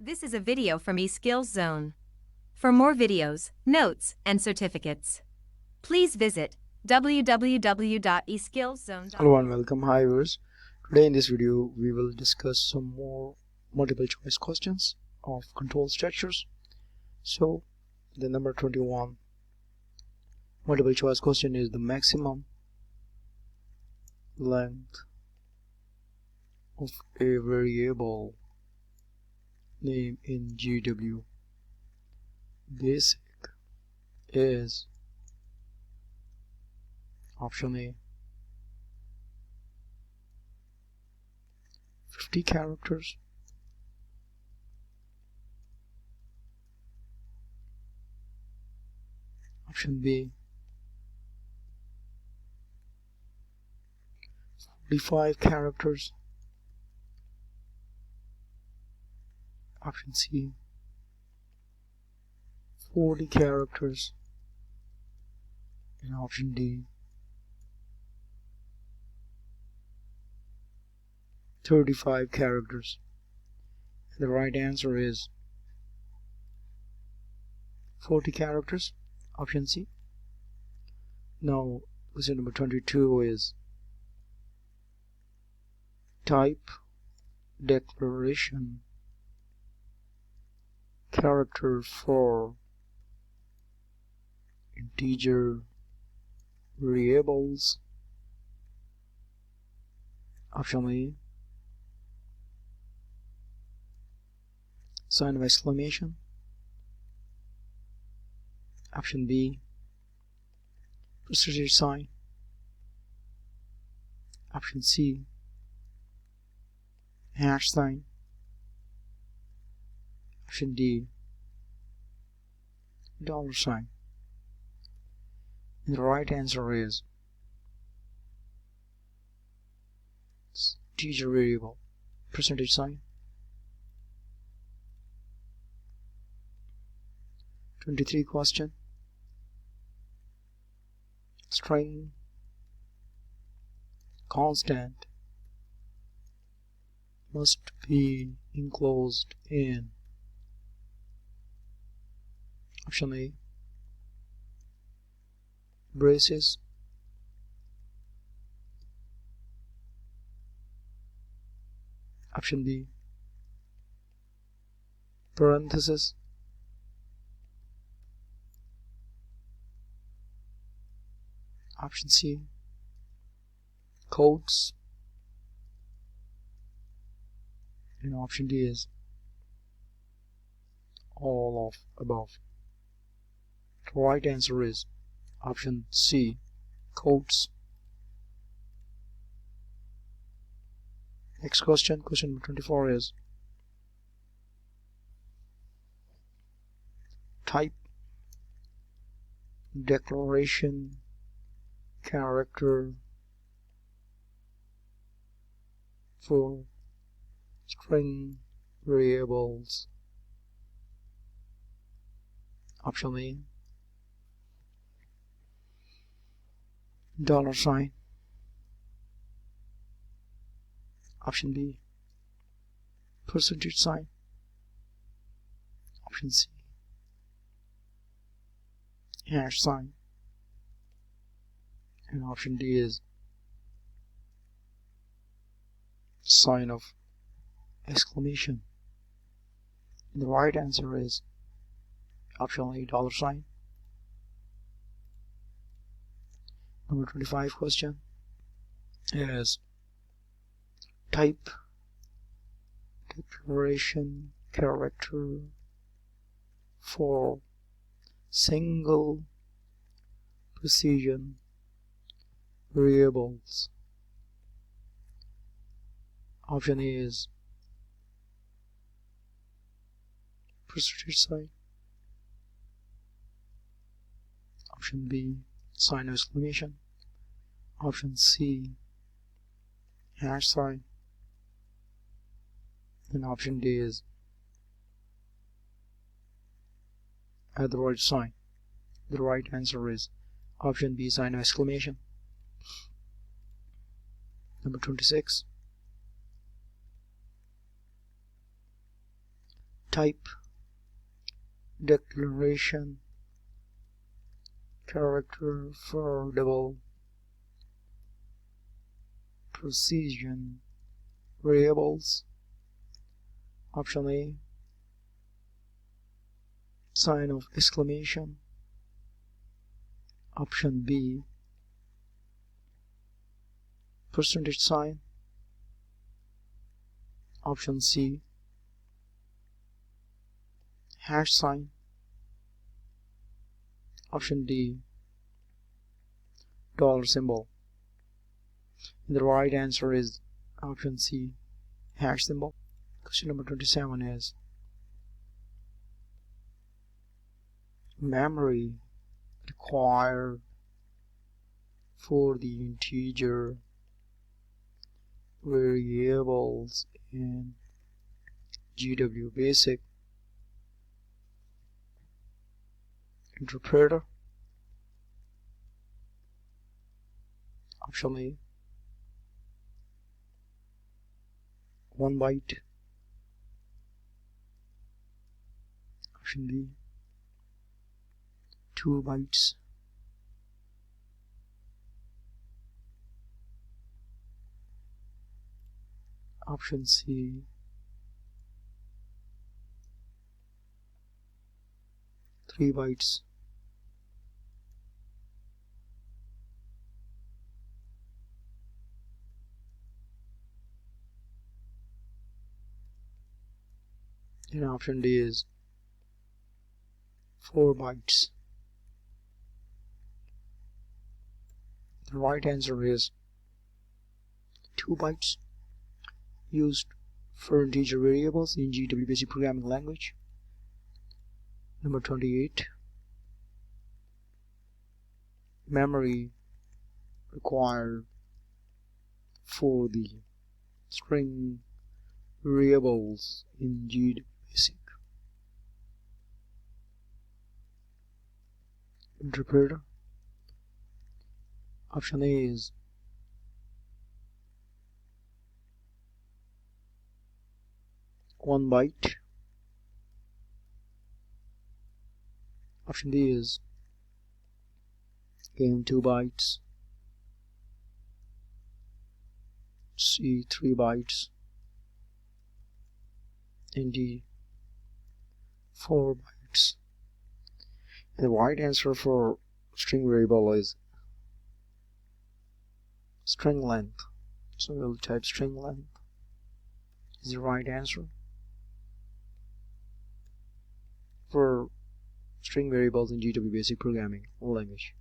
This is a video from eSkills Zone. For more videos, notes, and certificates, please visit www.eskillszone.com. Hello and welcome. Hi viewers. Today in this video we will discuss some more multiple choice questions of control structures. So the number 21 multiple choice question is the maximum length of a variable name in GW basic is option A 50 characters, option B 45 characters, option C 40 characters, and option D 35 characters. And the right answer is 40 characters, option C. Now question number 22 is type declaration character for integer variables. Option A sign of exclamation, option B percentage sign, option C hash sign, option D dollar sign. And the right answer is integer variable percentage sign. 23 question. String constant must be enclosed in option A braces, option B parentheses, option C quotes, and option D is all of above. The right answer is option C quotes. Next question, question number 24 is type declaration character for string variables. Option A dollar sign, option B percentage sign, option C hash sign, and option D is sign of exclamation. And the right answer is option A dollar sign. Number 25 question is type declaration character for single precision variables. Option A is percentage sign, option B sign of exclamation, option C hash sign, and option D is the right sign. The right answer is option B sign of exclamation. Number 26 type, declaration, character for double, precision, variables. Option A, sign of exclamation. Option B, percentage sign. Option C, hash sign. Option D, dollar symbol. The right answer is option C, hash symbol. Question number 27 is memory required for the integer variables in GW basic interpreter. Option A, 1 byte. Option B, 2 bytes. Option C, 3 bytes. And option D is 4 bytes. The right answer is 2 bytes, used for integer variables in GW basic programming language. Number 28, memory required for the string variables in GW basic interpreter. Option A is 1 byte. Option D is again 2 bytes. C, 3 bytes. And D, 4 bytes. And the right answer for string variable is string length. So we'll type string length is the right answer for string variables in GW basic programming language.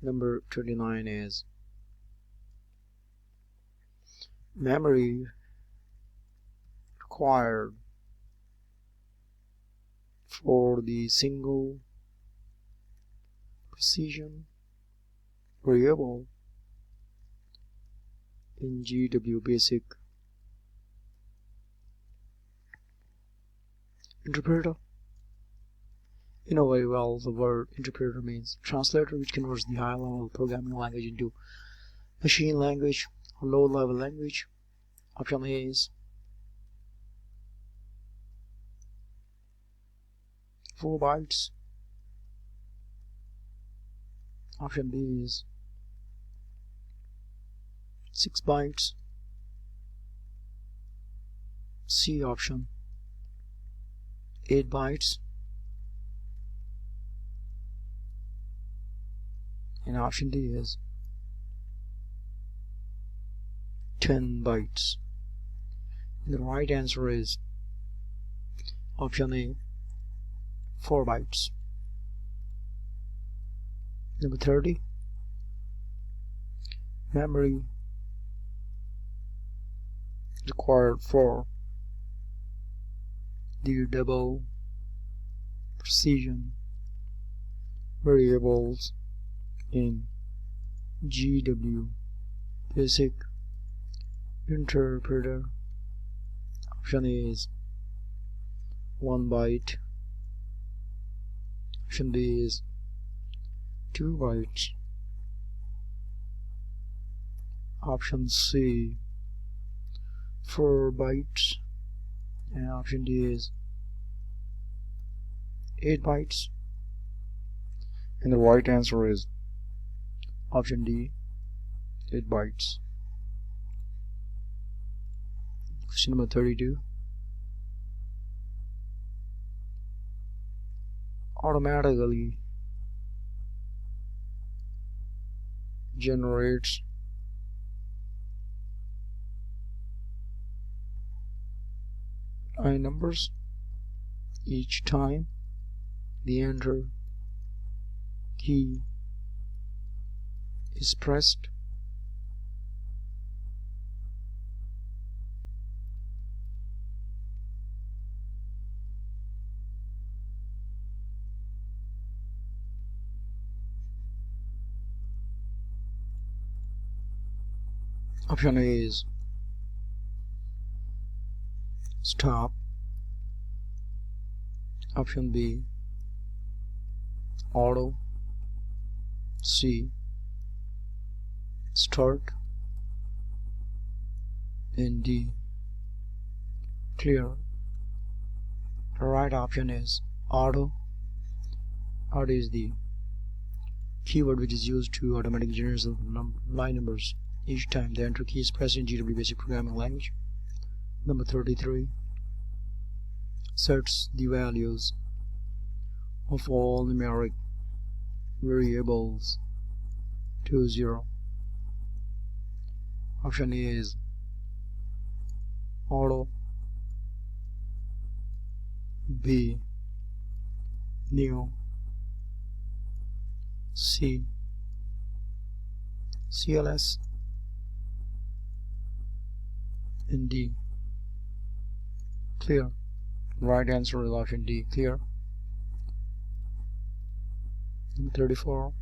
Number 29 is memory required for the single precision variable in GW basic interpreter. You know very well the word interpreter means translator, which converts the high-level programming language into machine language or low-level language. Option A is 4 bytes. Option B is 6 bytes. C option, 8 bytes. And option D is 10 bytes. And the right answer is option A, 4 bytes. Number 30, memory required for the double precision variables in GW basic interpreter. Option A is 1 byte. Option B is 2 bytes. Option C, 4 bytes. and option D is 8 bytes, and the right answer is option D, 8 bytes. Question number 32. Automatically generates line numbers each time the enter key is pressed. Option A is stop. Option B auto. C start, and D clear. The right option is auto. Auto is the keyword which is used to automatically generate line numbers each time the enter key is pressed in GW basic programming language. Number 33. Sets the values of all numeric variables to 0. Option A is auto. B new. C CLS, and D clear. Right answer is option D, clear. Number 34.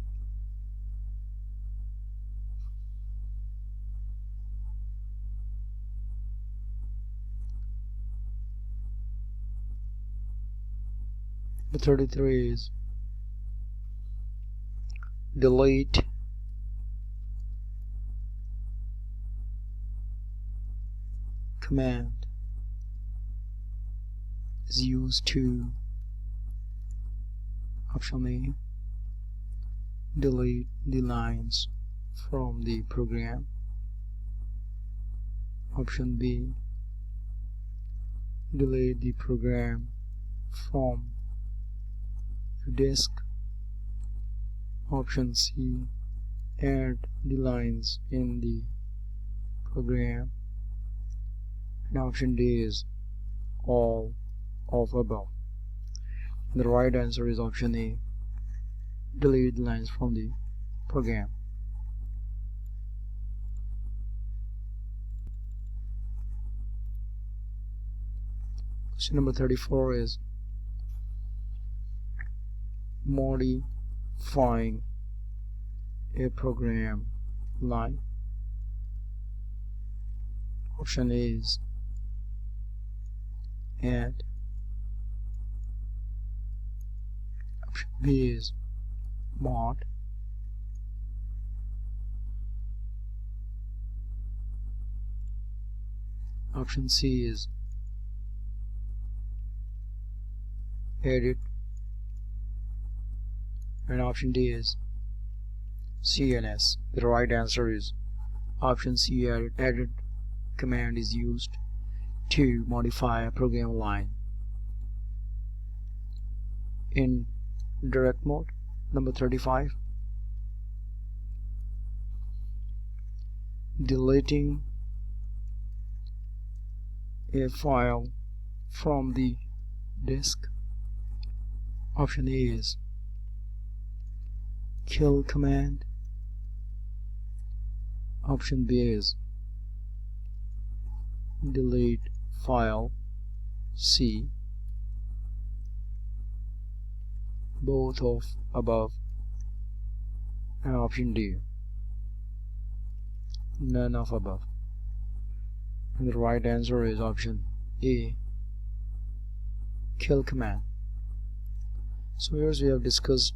Number 33 is delete command is used to option A delete the lines from the program. Option B delete the program from the disk. Option C add the lines in the program, and option D is all of above. And the right answer is option A, delete the lines from the program. Question number 34 is modifying a program line. Option A is add. Option B is mod. Option C is edit, and option D is CLS. The right answer is option C, edit. Edit command is used to modify a program line. In direct mode, number 35, deleting a file from the disk. Option A is kill command. Option B is delete file. C both of above, and option D none of above. And the right answer is option A, kill command. So here we have discussed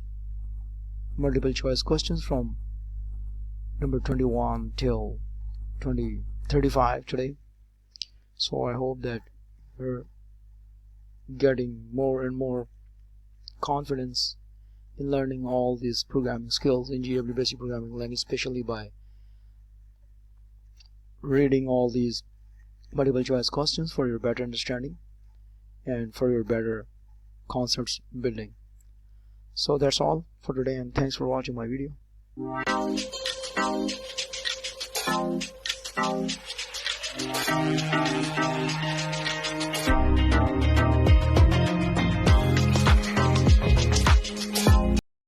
multiple choice questions from number 21 till 35 today. So I hope that getting more and more confidence in learning all these programming skills in GW basic programming language, especially by reading all these multiple choice questions for your better understanding and for your better concepts building. So that's all for today, and thanks for watching my video.